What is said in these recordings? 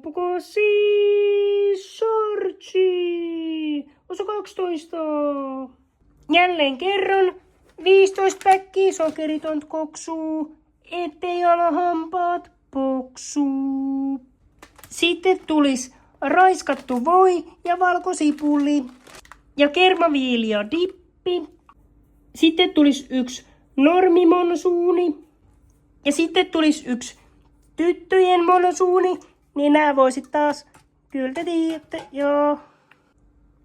Loppukosi Sortsi. Osa 12. Jälleen kerran 15 päkkiä sokeritonta koksuu, ettei ala hampaat poksuu. Sitten tulis raiskattu voi ja valkosipuli ja kermaviilia dippi. Sitten tulis yksi normimonsuuni ja sitten tulis yksi tyttöjen monsuuni. Niin nää voisit taas, kyllä te tiedätte, joo.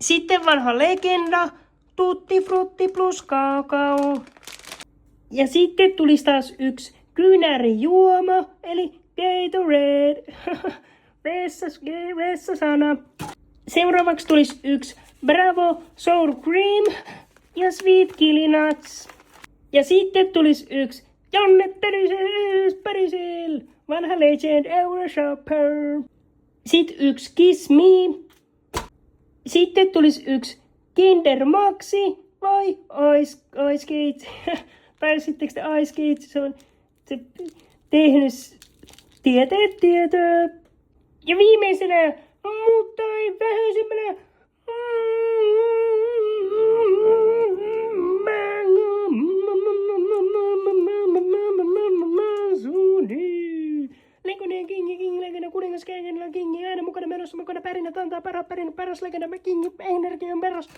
Sitten vanha legenda, tutti frutti plus kakao. Ja sitten tulis taas yksi kynärijuoma, eli Gatorade. Vessasana. Seuraavaksi tulis yksi Bravo Sour Cream ja Sweet Chili Nuts. Ja sitten tulis yksi Janne Perisel, vanha legend Euroshopper. Sitten yksi Kiss Me. Sitten tulis yksi Kinder Maxi vai Ice Skate. Taisitteko te Ice Skate? Se on se tehnyt tietää. Ja viimeisenä, mutta ei vähäisemmänä, Legonen kingi, legenda kuningas, kingi, aina mukana merossa, mukana pärinät, antaa paras legenda, kingi, energian perässä.